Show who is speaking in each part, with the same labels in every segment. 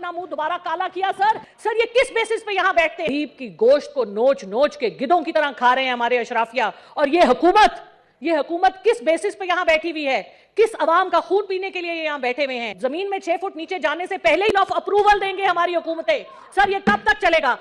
Speaker 1: अपना मुंह दोबारा काला किया। सर ये किस बेसिस पे यहां बैठते हैं? गरीब की गोश्त को नोच नोच के गिद्धों की तरह खा रहे हैं हमारे अशराफिया। और ये हुकूमत किस बेसिस पे यहां बैठी हुई है? किस अवाम का खून पीने के लिए ये यहां बैठे हुए हैं? जमीन में 6 फुट नीचे जाने से पहले ही ऑफ अप्रूवल देंगे हमारी हुकूमतें। सर ये कब तक चलेगा?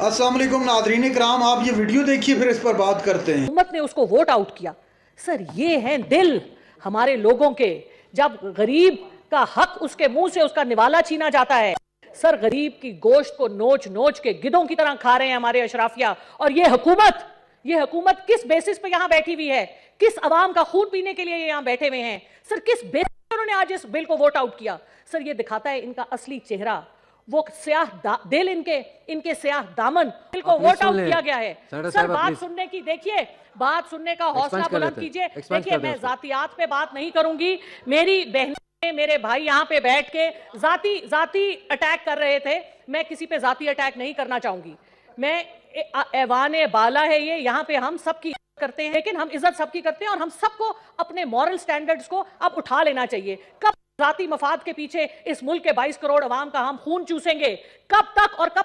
Speaker 2: अस्सलाम वालेकुम नाज़रीन इकराम, आप ये वीडियो देखिए फिर इस पर बात करते हैं।
Speaker 1: हुकूमत ने उसको वोट आउट किया। सर ये हैं दिल हमारे लोगों के, जब गरीब का हक उसके मुंह से उसका निवाला छीना जाता है। सर गरीब की गोश्त को नोच नोच के गिद्धों की तरह खा रहे हैं हमारे अशराफिया। और ये हुकूमत किस बेसिस पे यहां बैठी हुई है? किस अवाम का खून पीने के लिए ये यहां बैठे हुए हैं? सर किस बेसिस पे उन्होंने आज इस बिल को वोट आउट किया? सर ये दिखाता है इनका असली चेहरा, वो स्याह दिल, इनके स्याह दामन बिल को वोट आउट किया गया है। सर बात सुनने की देखिए, बात सुनने का हौसला बुलंद कीजिए। देखिए मैं जातियात पे बात नहीं करूंगी। मेरी बहन मेरे भाई यहाँ पे बैठ के जाति अटैक कर रहे थे। मैं किसी पे जाति अटैक नहीं करना चाहूंगी। मैं ऐवाने बाला है ये, यहाँ पे हम सबकी करते हैं, लेकिन हम इज्जत सबकी करते हैं और हम सबको अपने मॉरल स्टैंडर्ड्स को अब उठा लेना चाहिए। कब जाति मफाद के पीछे इस मुल्क के 22 करोड़ अवाम का हम खून चूसेंगे? कब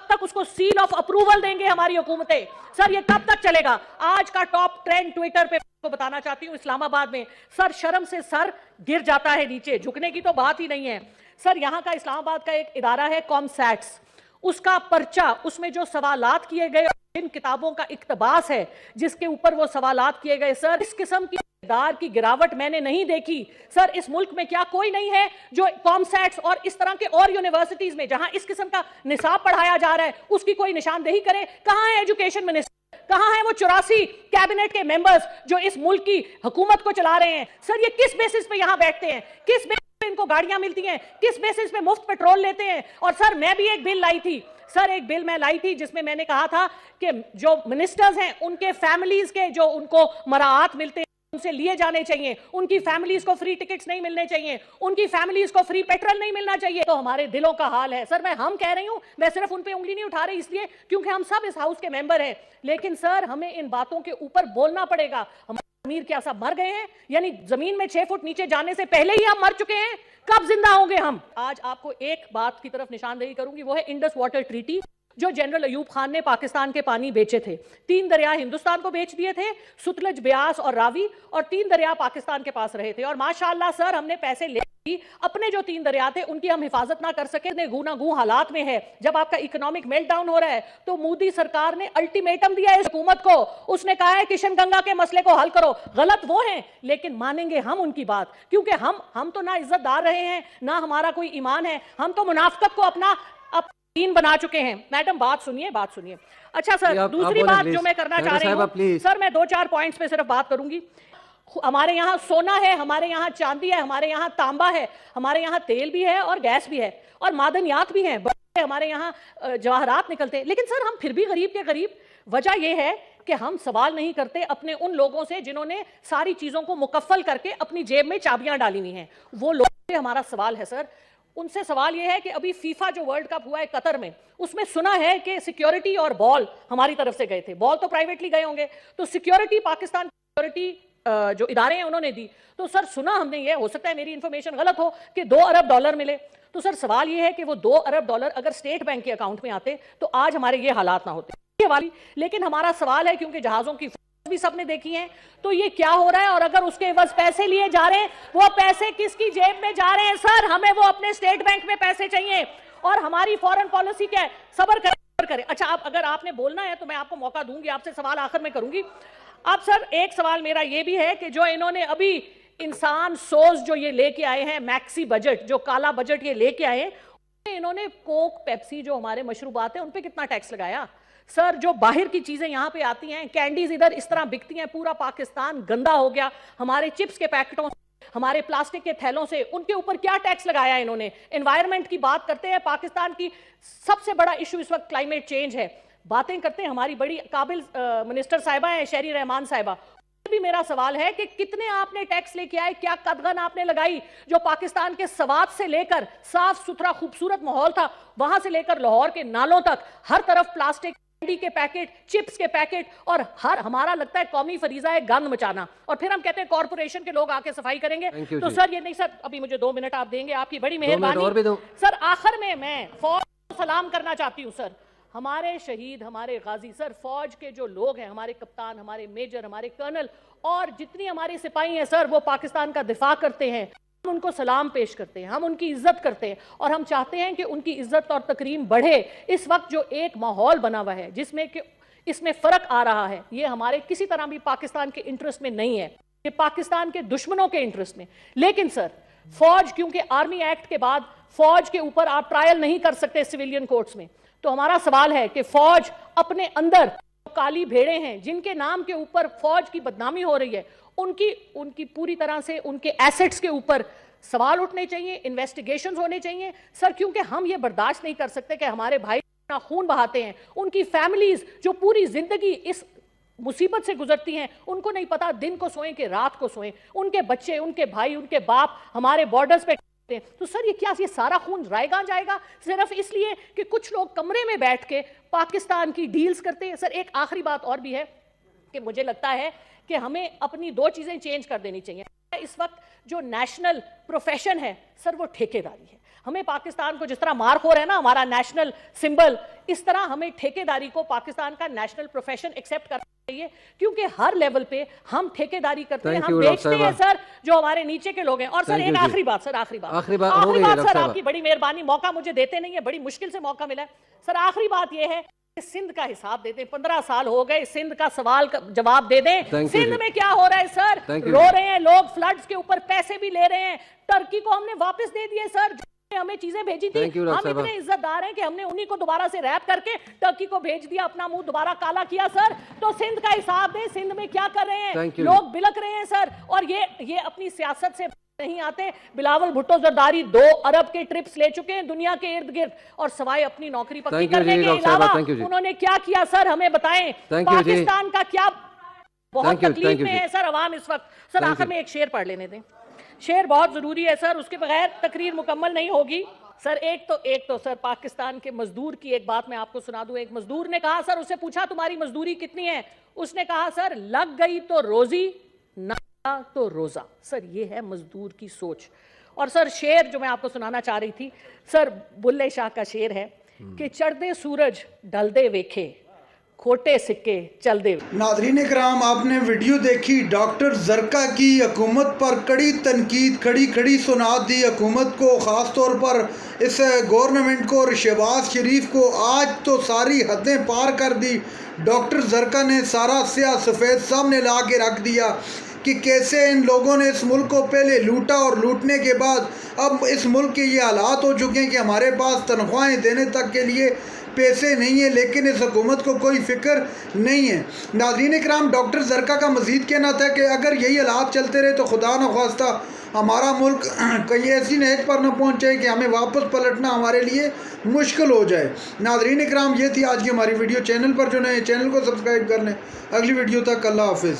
Speaker 1: तक उसको सील ऑफ अप्रूवल देंगे हमारी हुकूमतें? सर ये कब तक चलेगा? आज का टॉप ट्रेंड ट्विटर पे को बताना चाहती हूँ, इस्लामाबाद में सर शर्म से सर गिर जाता है नीचे, झुकने की तो बात ही नहीं है। सर यहाँ का इस्लामाबाद का एक इदारा है कॉमसैट्स, उसका पर्चा, उसमें जो सवालात किए गए, इन किताबों का इक्तबास है जिसके ऊपर वो सवालात किए गए। सर इस किस्म की दार की गिरावट मैंने नहीं देखी। सर इस मुल्क में क्या कोई नहीं है जो कॉमसैट्स और इस तरह के और यूनिवर्सिटीज में जहां इस किस्म का निसाब पढ़ाया जा रहा है उसकी कोई निशानदेही करे? कहां है एजुकेशन मिनिस्टर? कहां है वो 84 कैबिनेट के मेंबर्स जो इस मुल्क की हुकूमत को चला रहे हैं? सर ये किस बेसिस पे यहां बैठते हैं? किस बेसिस पे इनको गाड़ियां मिलती हैं? किस बेसिस पे मुफ्त पेट्रोल लेते हैं? और सर मैं भी एक बिल लाई थी, जिसमें मैंने कहा था कि जो मिनिस्टर्स हैं उनके फैमिलीज के जो उनको मराआत मिलते हैं उनसे लिए जाने चाहिए, उनकी फैमिलीज को फ्री टिकट्स नहीं मिलने चाहिए, उनकी फैमिलीज को फ्री पेट्रोल नहीं मिलना चाहिए। तो हमारे दिलों का हाल है। सर मैं हम कह रही हूं, मैं सिर्फ उन पे उंगली नहीं उठा रही इसलिए क्योंकि हम सब इस हाउस के मेंबर हैं, लेकिन सर हमें इन बातों के ऊपर बोलना पड़ेगा। हमारे अमीर क्या सब मर गए हैं? यानी जमीन में 6 फुट नीचे जाने से पहले ही हम मर चुके हैं? कब जिंदा होंगे हम? आज आपको एक बात की तरफ निशानदेही करूंगी, वो है इंडस वाटर ट्रीटी, जो जनरल अयूब खान ने पाकिस्तान के पानी बेचे थे। 3 दरिया हिंदुस्तान को बेच दिए थे, सतलुज, ब्यास और रावी, और 3 दरिया पाकिस्तान के पास रहे थे। और माशाअल्लाह सर हमने पैसे ले अपने जो 3 दरिया थे उनकी हम हिफाजत ना कर सके। गू हालात में है। जब आपका इकोनॉमिक मेल्टडाउन हो रहा है तो मोदी सरकार ने अल्टीमेटम दिया है इस हुकूमत को। उसने कहा है किशनगंगा के मसले को हल करो। गलत वो हैं, लेकिन मानेंगे हम उनकी बात, क्योंकि हम तो ना इज्जतदार रहे हैं ना हमारा कोई ईमान है। हम तो मुनाफिकत को अपना दीन बना चुके हैं। मैडम बात सुनिए। अच्छा सर दूसरी बात जो मैं करना चाह रही हूँ, सर मैं 2-4 पॉइंट्स पे सिर्फ बात करूंगी। हमारे यहाँ सोना है, हमारे यहाँ चांदी है, हमारे यहाँ तांबा है, हमारे यहाँ तेल भी है और गैस भी है और मादनियात भी हैं, हमारे यहाँ जवाहरात निकलते हैं। लेकिन सर हम फिर भी गरीब के गरीब। वजह यह है कि हम सवाल नहीं करते अपने उन लोगों से जिन्होंने सारी चीजों को मुकफ्फल करके अपनी जेब में चाबियां डाली हुई हैं। वो लोग से हमारा सवाल है सर। उनसे सवाल यह है कि अभी फीफा जो वर्ल्ड कप हुआ है कतर में, उसमें सुना है कि सिक्योरिटी और बॉल हमारी तरफ से गए थे। बॉल तो प्राइवेटली गए होंगे, तो सिक्योरिटी पाकिस्तान सिक्योरिटी जो इदारे हैं उन्होंने दी। तो सर सुना हमने ये, हो सकता है मेरी इंफॉर्मेशन गलत हो, कि $2 अरब मिले। तो सर सवाल ये है कि वो $2 अरब अगर स्टेट बैंक के अकाउंट में आते तो आज हमारे ये हालात ना होते वाली। लेकिन हमारा सवाल है, क्योंकि जहाजों की भी सबने देखी है, तो ये क्या हो रहा है? और अगर उसके एवज पैसे लिए जा रहे हैं, वो पैसे किसकी जेब में जा रहे हैं? सर हमें वो अपने स्टेट बैंक में पैसे चाहिए। और हमारी फॉरेन पॉलिसी क्या है? सब्र करें। अच्छा आप अगर आपने बोलना है तो मैं आपको मौका दूंगी, आपसे सवाल आखिर में करूंगी। अब सर एक सवाल मेरा ये भी है कि जो इन्होंने अभी इंसान सोच जो ये लेके आए हैं, मैक्सी बजट, जो काला बजट ये लेके आए हैं, इन्होंने कोक, पेप्सी जो हमारे मशरूबात हैं उन पे कितना टैक्स लगाया? सर जो बाहर की चीजें यहां पे आती हैं, कैंडीज इधर इस तरह बिकती हैं, पूरा पाकिस्तान गंदा हो गया। हमारे चिप्स के पैकेटों, हमारे प्लास्टिक के थैलों से, उनके ऊपर क्या टैक्स लगाया इन्होंने? एनवायरनमेंट की बात करते हैं, पाकिस्तान की सबसे बड़ा इशू इस वक्त क्लाइमेट चेंज है। बातें करते हैं हमारी बड़ी काबिल मिनिस्टर साहिबा है शहरी रहमान साहिबा। भी मेरा सवाल है कि कितने आपने टैक्स लेके आए, क्या कदगन आपने लगाई? जो पाकिस्तान के सवात से लेकर साफ सुथरा खूबसूरत माहौल था, वहां से लेकर लाहौर के नालों तक हर तरफ प्लास्टिक कैंडी के पैकेट, चिप्स के पैकेट, और हर हमारा लगता है कौमी फरीजा है गंद मचाना, और फिर हम कहते हैं कॉर्पोरेशन के लोग आके सफाई करेंगे। तो सर ये नहीं सर, अभी मुझे 2 मिनट आप देंगे, आपकी बड़ी मेहरबानी सर। आखिर में मैं फौज को सलाम करना चाहती हूँ सर, हमारे शहीद, हमारे गाजी सर, फौज के जो लोग हैं, हमारे कप्तान, हमारे मेजर, हमारे कर्नल और जितनी हमारी सिपाही हैं सर, वो पाकिस्तान का दिफा करते हैं। हम उनको सलाम पेश करते हैं, हम उनकी इज्जत करते हैं, और हम चाहते हैं कि उनकी इज्जत और तकरीम बढ़े। इस वक्त जो एक माहौल बना हुआ है जिसमें कि इसमें फर्क आ रहा है, ये हमारे किसी तरह भी पाकिस्तान के इंटरेस्ट में नहीं है, ये पाकिस्तान के दुश्मनों के इंटरेस्ट में। लेकिन सर फौज, क्योंकि आर्मी एक्ट के बाद फौज के ऊपर आप ट्रायल नहीं कर सकते सिविलियन कोर्ट्स में, तो हमारा सवाल है कि फौज अपने अंदर काली भेड़ें हैं जिनके नाम के ऊपर फौज की बदनामी हो रही है, उनकी पूरी तरह से उनके एसेट्स के ऊपर सवाल उठने चाहिए, इन्वेस्टिगेशंस होने चाहिए सर, क्योंकि हम ये बर्दाश्त नहीं कर सकते कि हमारे भाई अपना खून बहाते हैं, उनकी फैमिलीज जो पूरी जिंदगी इस मुसीबत से गुजरती हैं, उनको नहीं पता दिन को सोएं कि रात को सोएं, उनके बच्चे, उनके भाई, उनके बाप हमारे बॉर्डर्स पे। तो सर ये सारा खून रायगा जाएगा सिर्फ इसलिए कि कुछ लोग कमरे में बैठ के पाकिस्तान की डील्स करते हैं। सर एक आखिरी बात और भी है कि मुझे लगता है कि हमें अपनी 2 चीजें चेंज कर देनी चाहिए। इस वक्त जो नेशनल प्रोफेशन है सर, वो ठेकेदारी है। हमें पाकिस्तान को जिस तरह मारखोर है ना हमारा नेशनल सिंबल, इस तरह हमें ठेकेदारी को पाकिस्तान का नेशनल प्रोफेशन एक्सेप्ट करना चाहिए, क्योंकि हर लेवल पे हम ठेकेदारी करते हैं, हम बेचते हैं सर जो हमारे नीचे के लोग हैं। और सर एक आखिरी बात सर, आखिरी बात सर, आपकी बड़ी मेहरबानी, मौका मुझे देते नहीं है, बड़ी मुश्किल से मौका मिला है सर। आखिरी बात यह है, सिंध का हिसाब दे दें, 15 साल हो गए, सिंध का सवाल का जवाब दे दें। सिंध में क्या हो रहा है सर, रो रहे हैं लोग, फ्लड्स के ऊपर पैसे भी ले रहे हैं, टर्की को हमने वापस दे दिए सर, हमें चीजें भेजी थी, हम इतने इज्जतदार हैं कि हमने उन्हीं को दोबारा से रैप करके टर्की को भेज दिया, अपना मुंह दोबारा काला किया सर। तो सिंध का हिसाब दें, सिंध में क्या कर रहे हैं लोग, बिलक रहे हैं सर, और ये अपनी सियासत से नहीं आते। बिलावल भुट्टो जरदारी 2 अरब के ट्रिप्स ले चुके हैं दुनिया के इर्द गिर्द, और सवाए अपनी नौकरी पक्की करने के अलावा उन्होंने क्या किया सर, हमें बताएं। पाकिस्तान का क्या बहुत तकलीफ में है सर अवाम इस वक्त। सर आखिर में एक शेर पढ़ लेने दें, शेर बहुत जरूरी है सर, उसके बगैर तकरीर मुकम्मल नहीं होगी सर। एक तो सर पाकिस्तान के मजदूर की एक बात मैं आपको सुना दूं। एक मजदूर ने कहा सर, उससे पूछा तुम्हारी मजदूरी कितनी है, उसने कहा सर लग गई तो रोजी, ना तो रोजा। सर ये है मजदूर की सोच। और सर शेर जो मैं आपको सुनाना चाह रही थी सर, बुल्ले शाह का शेर है कि चढ़दे सूरज ढलदे वेखे, खोटे सिक्के चल दे।
Speaker 2: नाज़रीन इकराम, आपने वीडियो देखी डॉक्टर जरका की हुकूमत पर कड़ी तनकीद, खड़ी सुना दी हुकूमत को, ख़ास तौर पर इस गवर्नमेंट को और शहबाज शरीफ को। आज तो सारी हदें पार कर दी। डॉक्टर जरका ने सारा स्याह सफ़ेद सामने ला के रख दिया कि कैसे इन लोगों ने इस मुल्क को पहले लूटा, और लूटने के बाद अब इस मुल्क के ये हालात हो चुके हैं कि हमारे पास तनख्वाहें देने तक के लिए पैसे नहीं है, लेकिन इस हुकूमत को कोई फिक्र नहीं है। नाज़रीन इकराम, डॉक्टर जरका का मज़ीद कहना था कि अगर यही हालात चलते रहे तो खुदा न ख्वास्ता हमारा मुल्क कहीं ऐसी नहज पर न पहुँचे कि हमें वापस पलटना हमारे लिए मुश्किल हो जाए। नाज़रीन इकराम, ये थी आज की हमारी वीडियो। चैनल पर जो नए चैनल को सब्सक्राइब कर लें। अगली वीडियो तक अल्लाह हाफिज़।